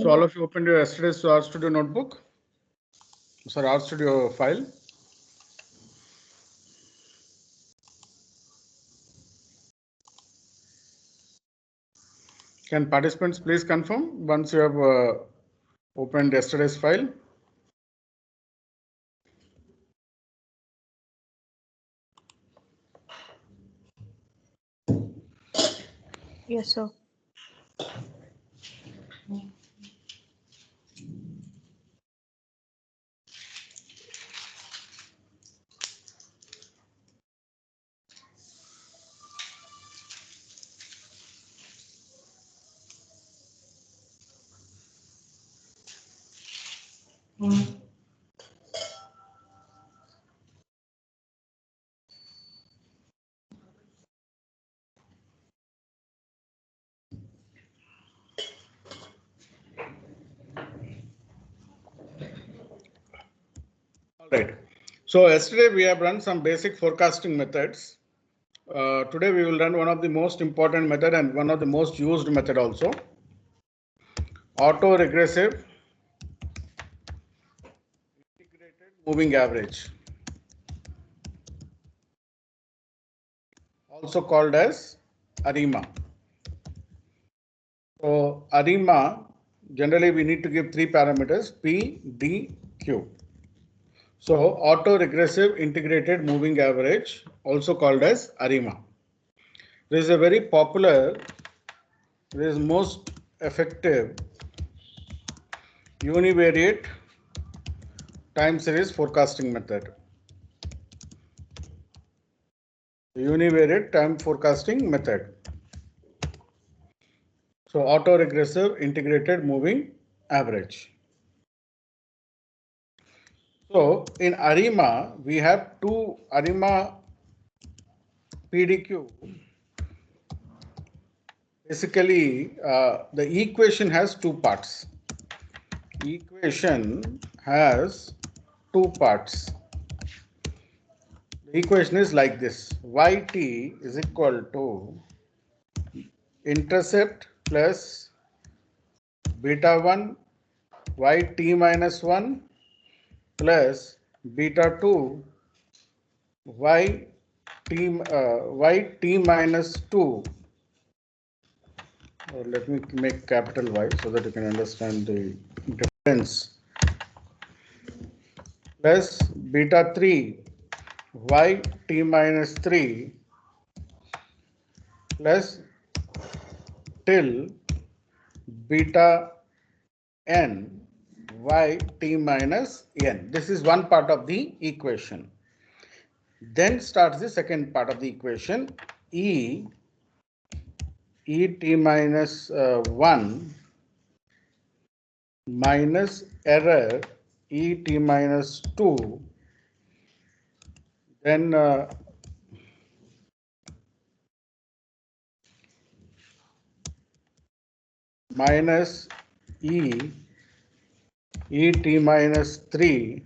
So all of you opened your yesterday's RStudio notebook, sorry, RStudio file. Can participants please confirm once you have opened yesterday's file? Yes, sir. All right. So yesterday we have run some basic forecasting methods. Today we will run one of the most important method and one of the most used method also. Auto-regressive integrated moving average, also called as Arima. So Arima, generally we need to give three parameters P, D, Q. So auto-regressive integrated moving average, also called as Arima. This is a very popular, this is most effective univariate time series forecasting method. Univariate time forecasting method. So auto-regressive integrated moving average. So in Arima, we have two Arima PDQ. Basically, the equation has two parts. Equation has two parts. The equation is like this: yt is equal to intercept plus beta 1 yt minus 1 plus beta 2 yt minus 2. Or let me make capital Y so that you can understand the difference, plus beta 3 yt minus 3 plus till beta n yt minus n. This is one part of the equation. Then starts the second part of the equation, et minus 1 minus error et minus 2, then minus et minus 3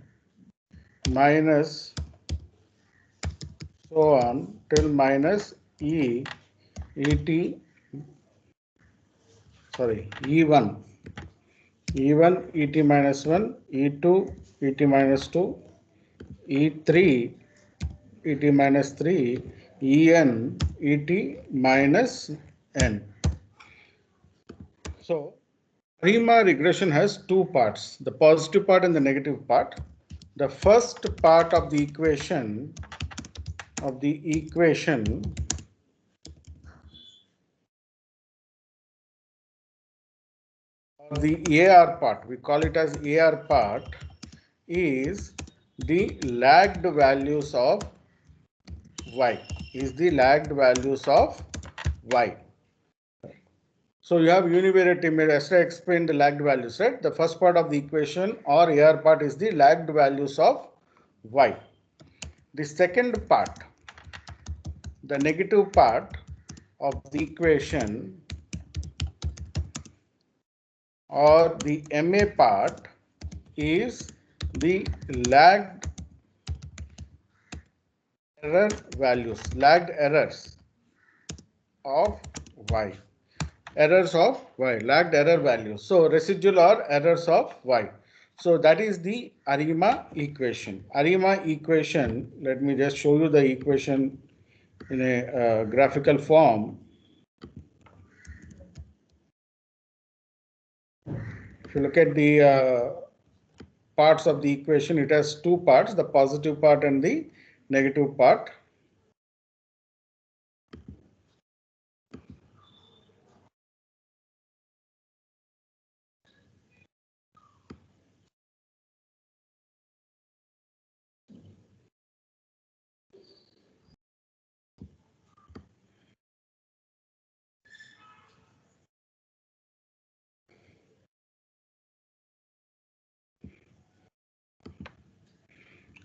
minus so on till minus e e1 et minus 1 e2 et minus 2 e3 et minus 3 en et minus n. So Arima regression has two parts, the positive part and the negative part. The first part of the equation of the AR part, we call it as AR part, is the lagged values of y, So you have univariate image, as I explained the lagged values, right? The first part of the equation or AR part is the lagged values of y. The second part, the negative part of the equation or the MA part is the lagged error values, lagged errors of y. errors of y, lagged error values. So residual or errors of y. So that is the Arima equation. Arima equation, let me just show you the equation in a graphical form. If you look at the parts of the equation, it has two parts, the positive part and the negative part.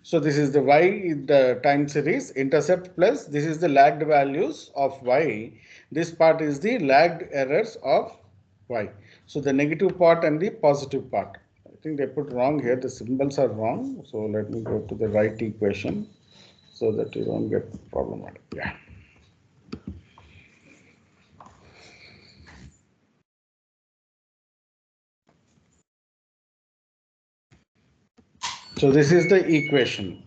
So this is the y, the time series intercept plus this is the lagged values of y. This part is the lagged errors of y. So the negative part and the positive part. I think they put wrong here. The symbols are wrong. So let me go to the right equation so that you don't get problematic. Yeah. So this is the equation.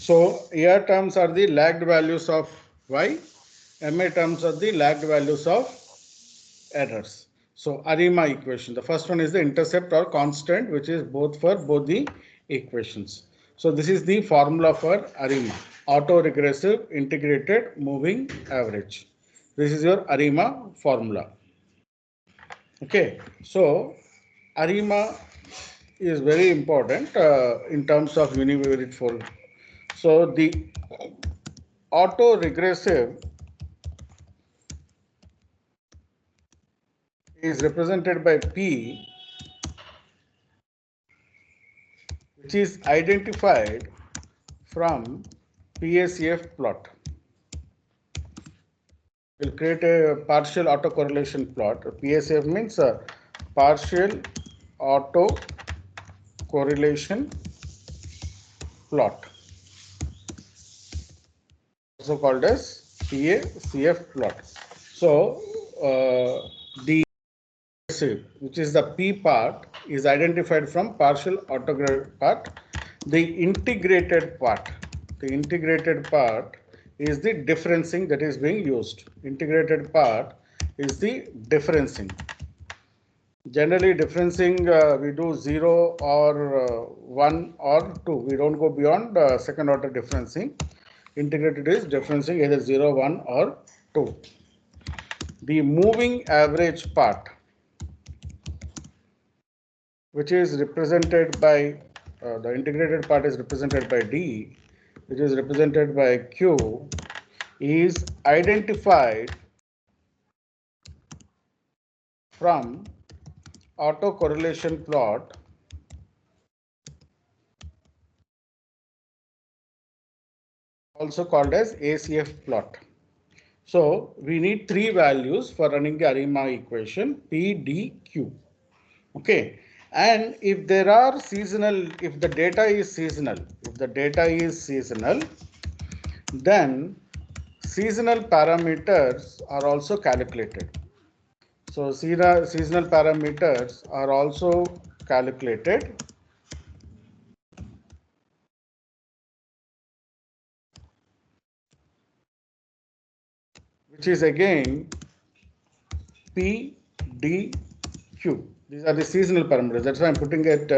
So AR terms are the lagged values of y, MA terms are the lagged values of errors. So Arima equation. The first one is the intercept or constant, which is both for both the equations. So this is the formula for Arima, auto-regressive integrated moving average. This is your Arima formula. Okay, so Arima is very important in terms of univariate fold. So the auto-regressive is represented by P, which is identified from PACF plot. We'll create a partial autocorrelation plot. PACF means partial autocorrelation plot, also called as PACF plot. So the which is the P part is identified from partial autocorrelation part. The integrated part is the differencing that is being used. Integrated part is the differencing. Generally differencing we do 0 or 1 or 2. We don't go beyond second order differencing. Integrated is differencing either 0, 1 or 2. The moving average part, which is represented by the integrated part is represented by D, which is represented by Q, is identified from autocorrelation plot also called as ACF plot. So we need three values for running the Arima equation P, D, Q. Okay. And if there are seasonal, if the data is seasonal, then seasonal parameters are also calculated. So seasonal parameters are also calculated, which is again P, D, Q. These are the seasonal parameters. That's why I'm putting it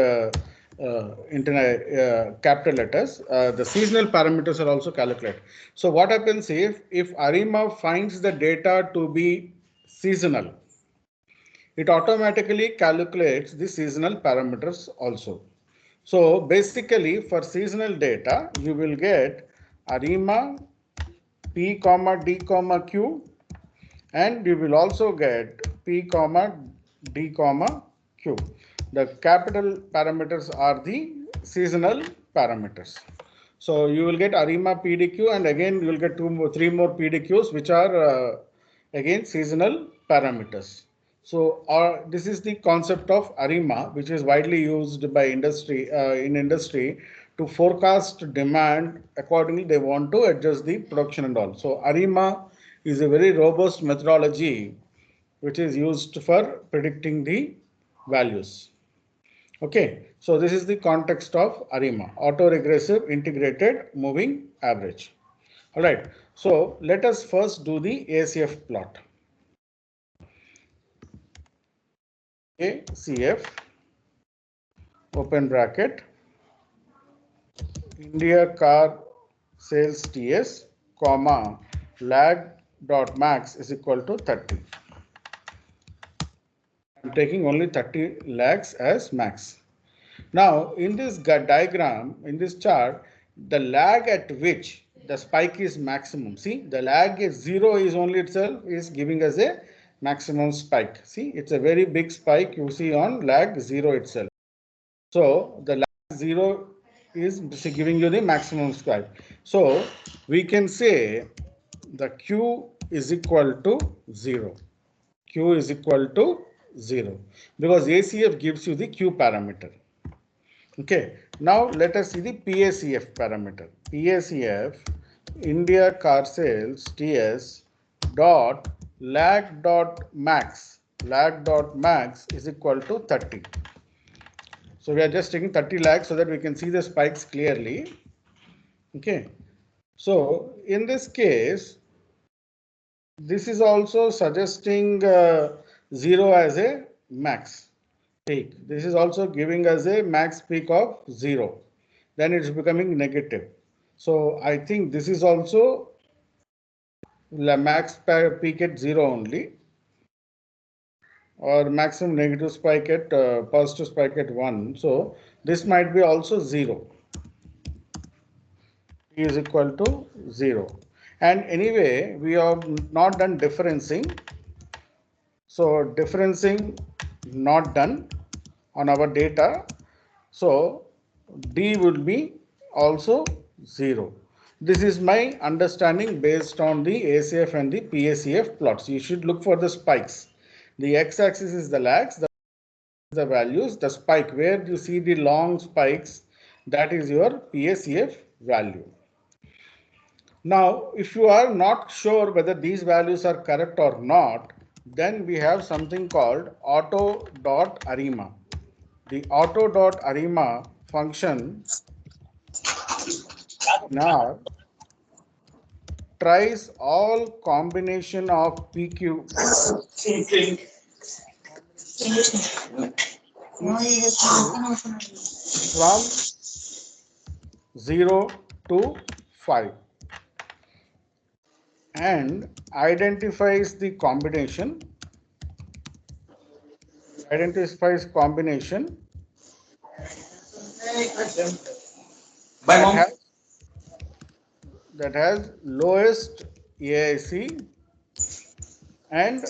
capital letters. The seasonal parameters are also calculated. So what happens if Arima finds the data to be seasonal, it automatically calculates the seasonal parameters also. So basically for seasonal data, you will get Arima P comma D comma Q, and you will also get P comma D comma Q. The capital parameters are the seasonal parameters. So you will get Arima PDQ, and again you will get three more PDQs, which are again seasonal parameters. So this is the concept of Arima, which is widely used by industry in industry to forecast demand. Accordingly, they want to adjust the production and all. So Arima is a very robust methodology which is used for predicting the values. Okay, so this is the context of ARIMA, auto-regressive integrated moving average. All right, so let us first do the ACF plot. ACF, open bracket, India car sales TS, comma, lag dot max is equal to 30. I'm taking only 30 lags as max. Now, in this diagram, in this chart, the lag at which the spike is maximum. See, the lag is 0 is only itself is giving us a maximum spike. See, it's a very big spike you see on lag 0 itself. So, the lag 0 is giving you the maximum spike. So, we can say the Q is equal to 0. Q is equal to 0 because ACF gives you the Q parameter. Okay, now let us see the PACF parameter. PACF, India car sales TS dot lag dot max. Lag dot max is equal to 30. So we are just taking 30 lags so that we can see the spikes clearly. Okay, so in this case, this is also suggesting 0 as a max peak. This is also giving us a max peak of 0. Then it's becoming negative. So I think this is also the max peak at 0 only, or maximum negative spike at positive spike at 1. So this might be also 0. P is equal to 0. And anyway, we have not done differencing. So differencing not done on our data. So D will be also 0. This is my understanding based on the ACF and the PACF plots. You should look for the spikes. The x-axis is the lags, the values, the spike where you see the long spikes, that is your PACF value. Now, if you are not sure whether these values are correct or not, then we have something called auto.arima. The auto.arima function now tries all combination of PQ from 0 to 5 and identifies the combination that has lowest AIC and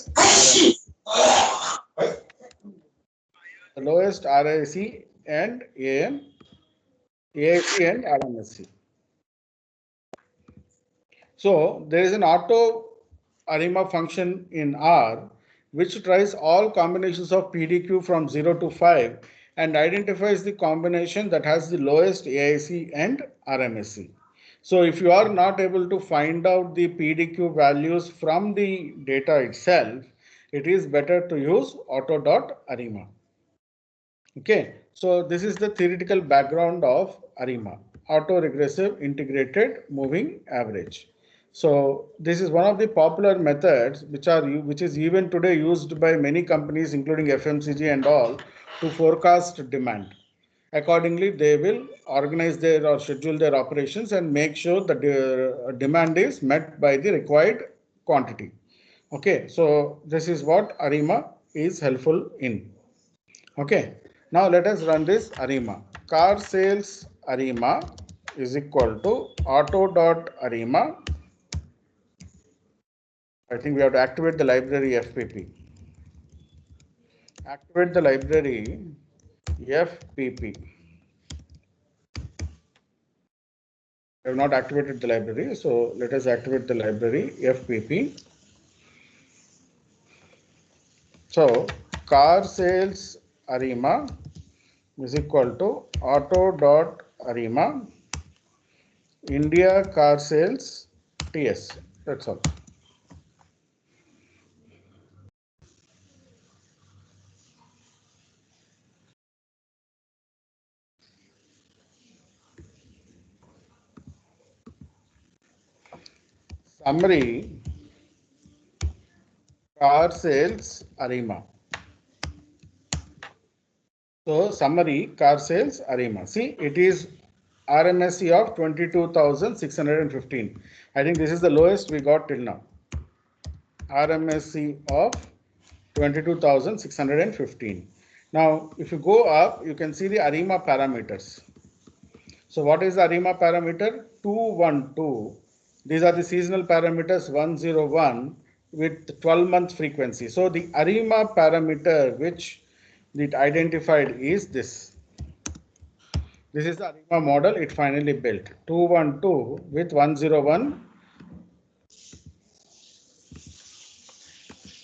the lowest RIC and AIC and RMSC. So there is an auto Arima function in R which tries all combinations of PDQ from 0 to 5 and identifies the combination that has the lowest AIC and RMSC. So if you are not able to find out the PDQ values from the data itself, it is better to use auto.arima. Okay, so this is the theoretical background of ARIMA, auto-regressive integrated moving average. So this is one of the popular methods which is even today used by many companies including FMCG and all to forecast demand. Accordingly, they will organize their or schedule their operations and make sure that the demand is met by the required quantity. Okay, so this is what ARIMA is helpful in. Okay, now let us run this Arima. Car sales Arima is equal to auto.arima. I think we have to activate the library FPP. Activate the library FPP. I have not activated the library, so let us activate the library FPP. So car sales Arima is equal to auto.arima India car sales TS. That's all. Summary car sales Arima. So summary car sales Arima. See, it is RMSE of 22,615. I think this is the lowest we got till now. RMSE of 22,615. Now, if you go up, you can see the Arima parameters. So what is the Arima parameter? 212. These are the seasonal parameters 101 with 12-month frequency. So the Arima parameter which it identified is this. This is the Arima model it finally built. 212 with 101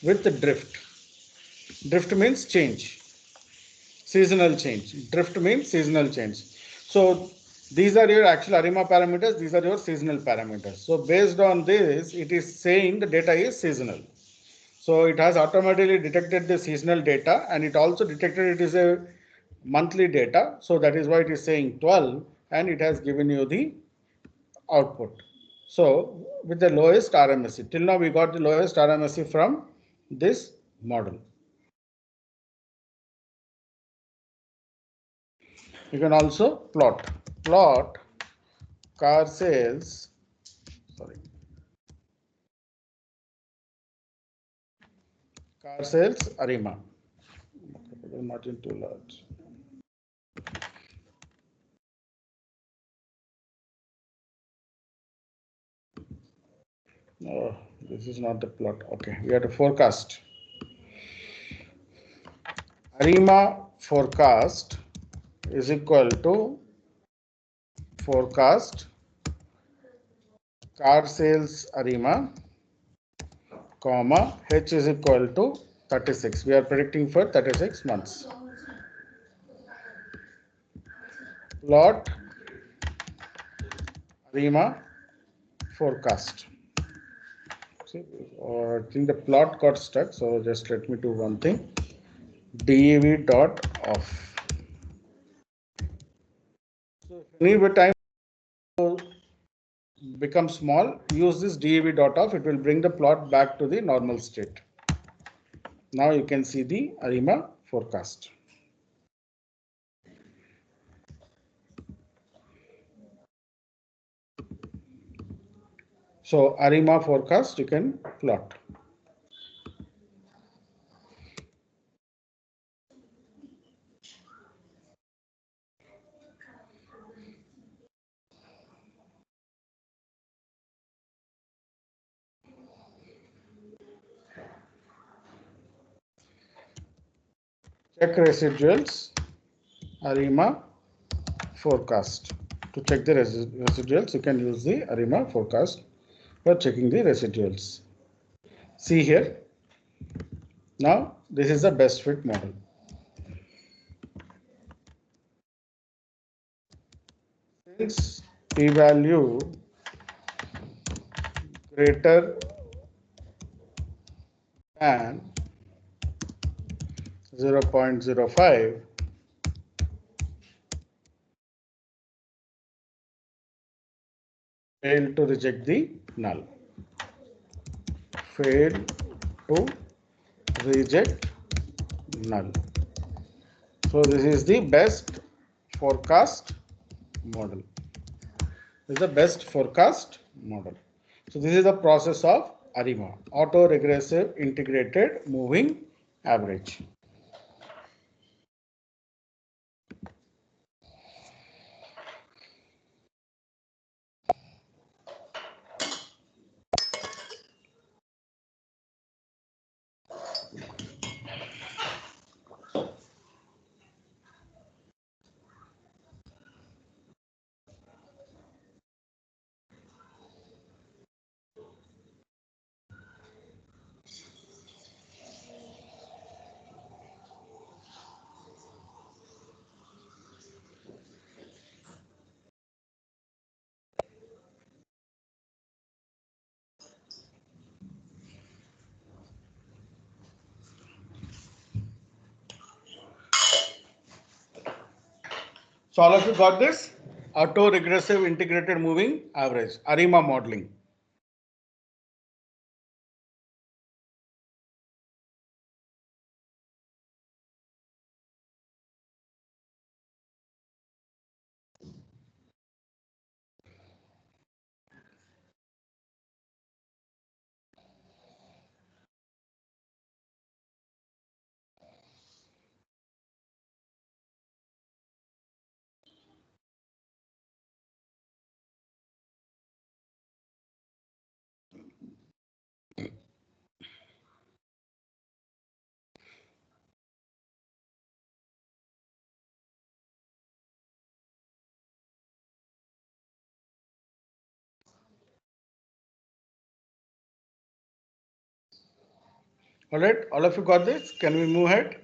with the drift. Drift means change. Seasonal change. Drift means seasonal change. So these are your actual Arima parameters. These are your seasonal parameters. So based on this, it is saying the data is seasonal. So it has automatically detected the seasonal data and it also detected it is a monthly data. So that is why it is saying 12 and it has given you the output. So with the lowest RMSE. Till now we got the lowest RMSE from this model. You can also plot car sales, sorry, car sales Arima. Margin too large. Oh, this is not the plot. Okay, we have to forecast. Arima forecast is equal to forecast car sales Arima, comma, H is equal to 36. We are predicting for 36 months. Plot Arima forecast. See, I think the plot got stuck, so just let me do one thing. Dev dot off. So if any time become small, use this dev dot off. It will bring the plot back to the normal state. Now you can see the Arima forecast. So Arima forecast you can plot. Check residuals, Arima forecast. To check the residuals, you can use the Arima forecast for checking the residuals. See here. Now this is the best fit model. Since p-value greater than 0.05, fail to reject the null. Fail to reject null. So this is the best forecast model. This is the best forecast model. So this is the process of Arima, auto-regressive integrated moving average. So all of you got this? Auto-regressive integrated moving average, ARIMA modeling. All right, all of you got this? Can we move ahead?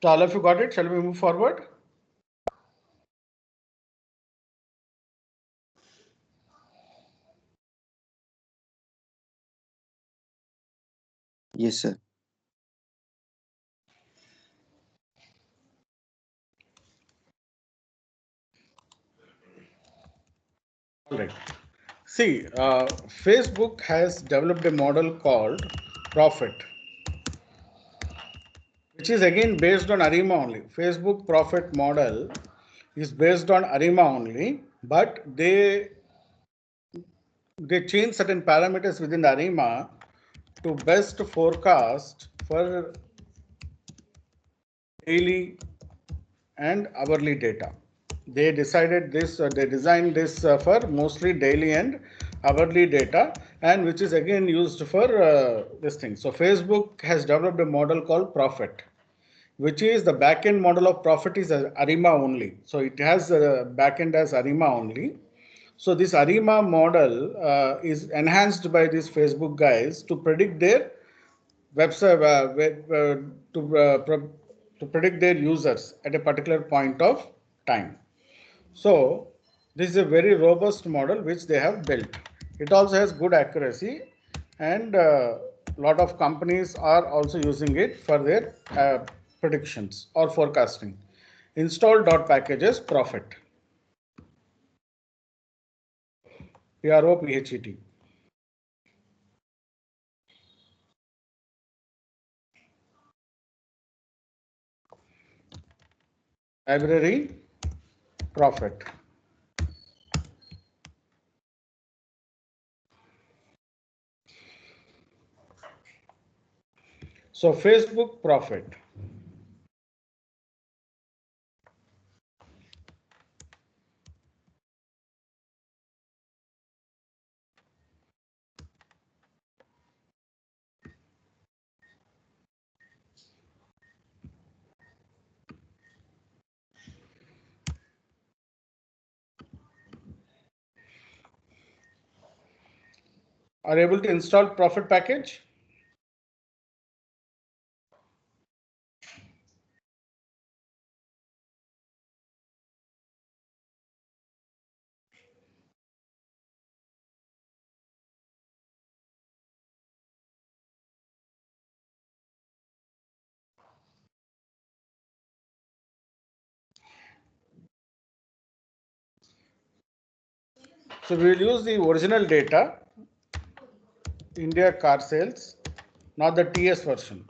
So all of you got it? Shall we move forward? Yes, sir. All right. See, Facebook has developed a model called Profit, which is again based on ARIMA only. Facebook Profit model is based on ARIMA only, but they change certain parameters within the ARIMA to best forecast for daily and hourly data. They decided this, they designed this for mostly daily and hourly data, and which is again used for this thing. So Facebook has developed a model called Profit, which is the backend model of Profit is Arima only. So it has a backend as Arima only. So this Arima model is enhanced by these Facebook guys to predict their website to predict their users at a particular point of time. So this is a very robust model which they have built. It also has good accuracy, and a lot of companies are also using it for their predictions or forecasting. Install dot packages Profit, PROPHET. Library Profit. So Facebook Profit. Are able to install Profit package? So we will use the original data, India car sales, not the TS version.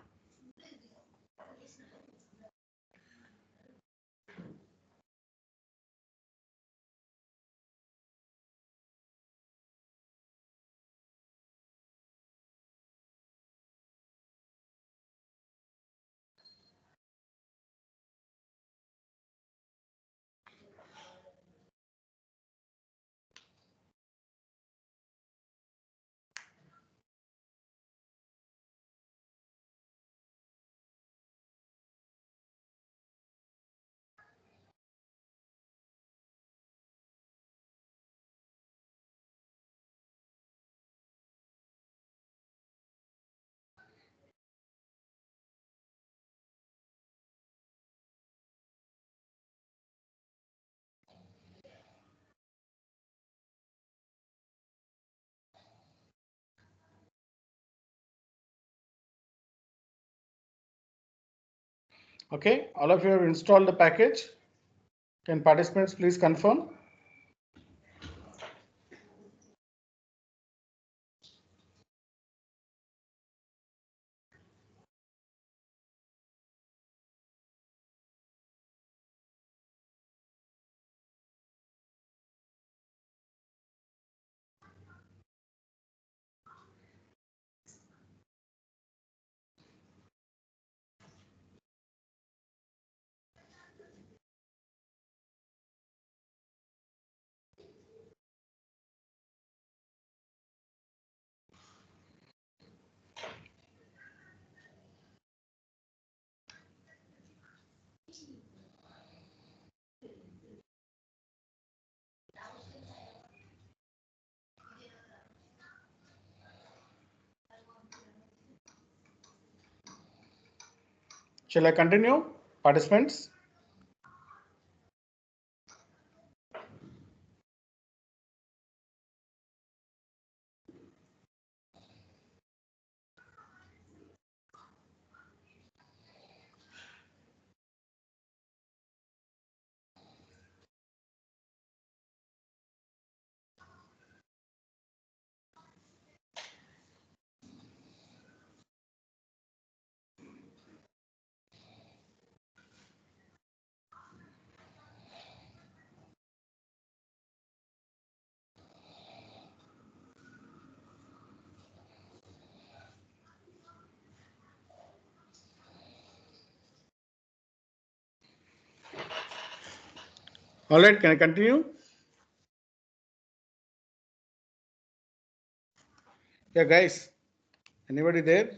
Okay, all of you have installed the package. Can participants please confirm? Shall I continue, participants? All right, can I continue? Yeah, guys, anybody there?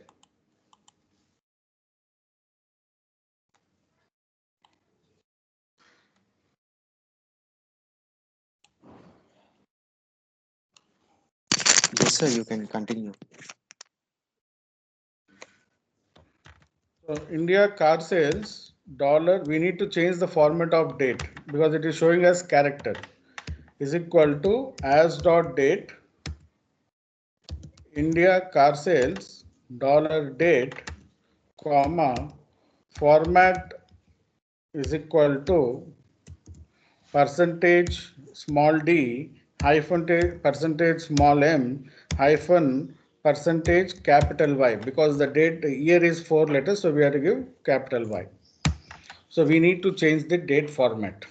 Yes, sir, you can continue. So India car sales dollar, we need to change the format of date because it is showing as character is equal to as dot date India car sales dollar date comma format is equal to percentage small d hyphen percentage small m hyphen percentage capital Y because the date year is 4 letters, so we have to give capital Y. So we need to change the date format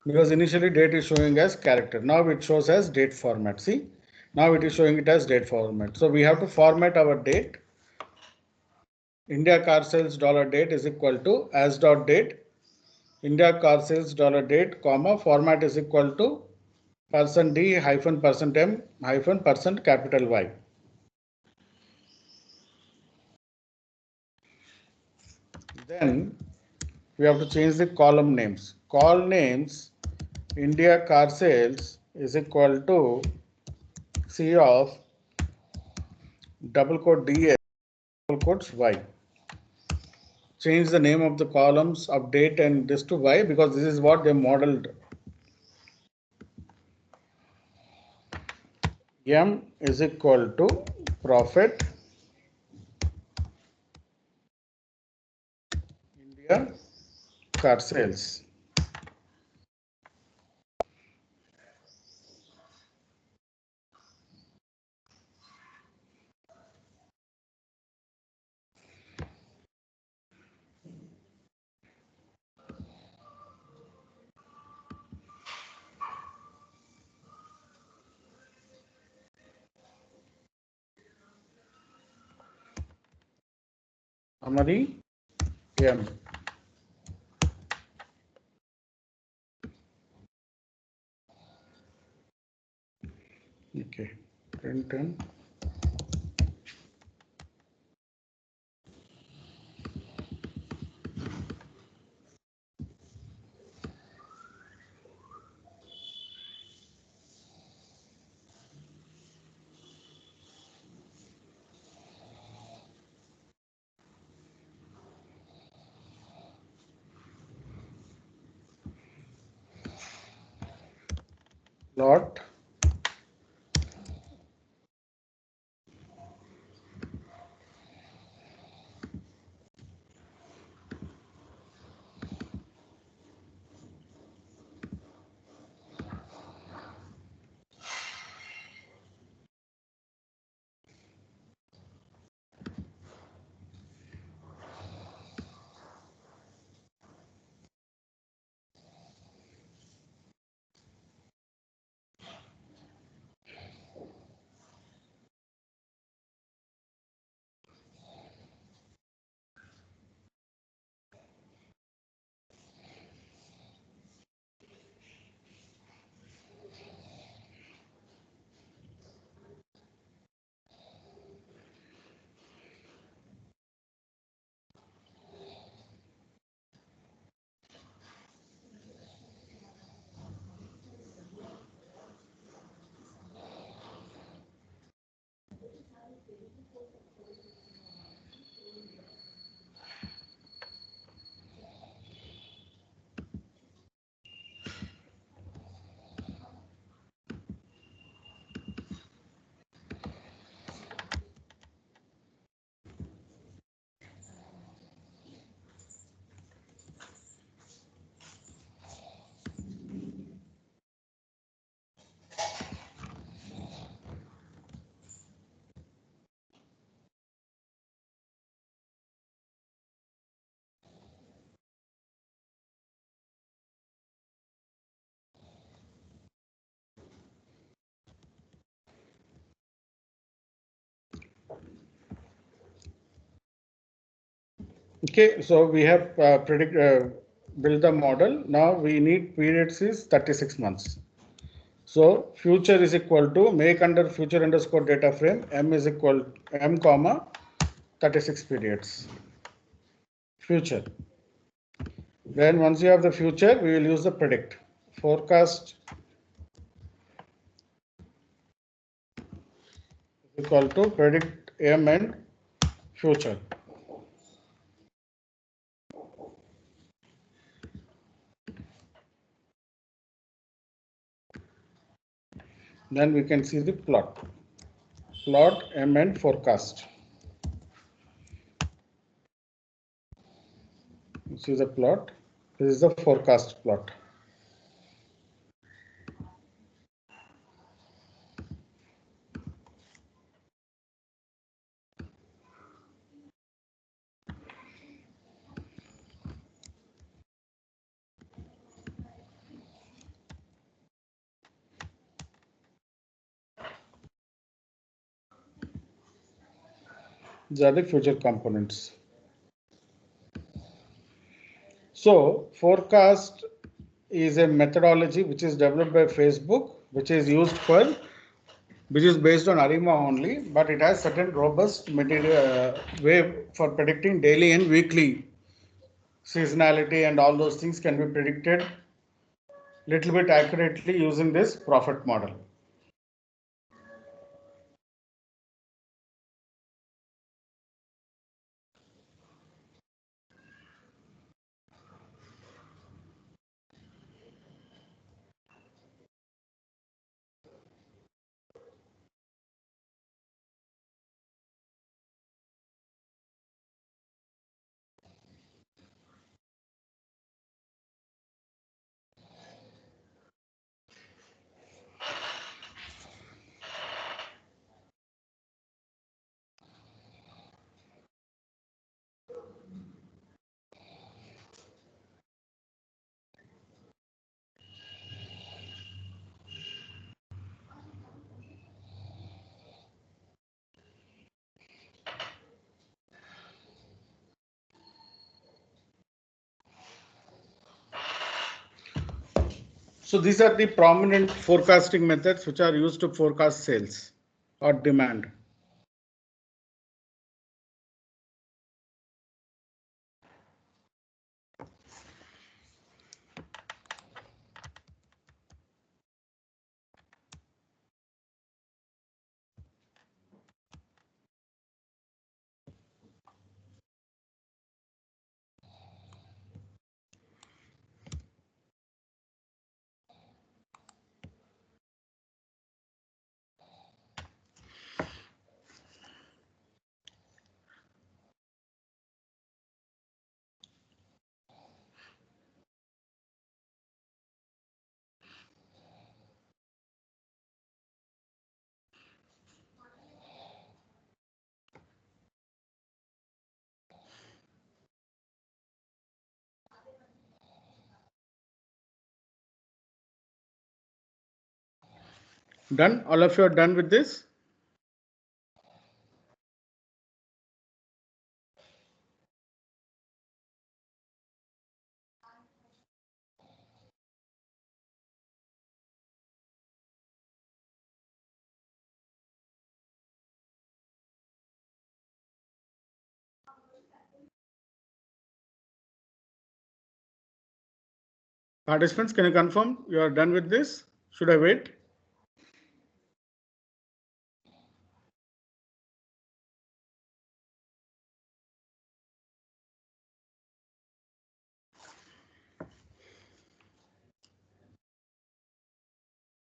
because initially date is showing as character. Now it shows as date format. See, now it is showing it as date format. So we have to format our date. India car sales dollar date is equal to as dot date India car sales dollar date comma format is equal to percent D hyphen percent M hyphen percent capital Y. Then we have to change the column names. Call names India car sales is equal to C of double quote DS double quotes Y. Change the name of the columns of date and this to Y because this is what they modeled. M is equal to profit India car sales. Summary M. Okay. Print and lot Okay, so we have built the model. Now we need periods is 36 months. So future is equal to make under future underscore data frame m is equal m comma 36 periods. Future. Then once you have the future, we will use the predict. Forecast is equal to predict m and future. Then we can see the plot. Plot m and forecast. This is the plot. This is the forecast plot. These are the future components. So forecast is a methodology which is developed by Facebook, which is used for, which is based on Arima only, but it has certain robust material way for predicting daily and weekly seasonality, and all those things can be predicted little bit accurately using this profit model. So these are the prominent forecasting methods which are used to forecast sales or demand. Done? All of you are done with this? Participants, can you confirm you are done with this? Should I wait?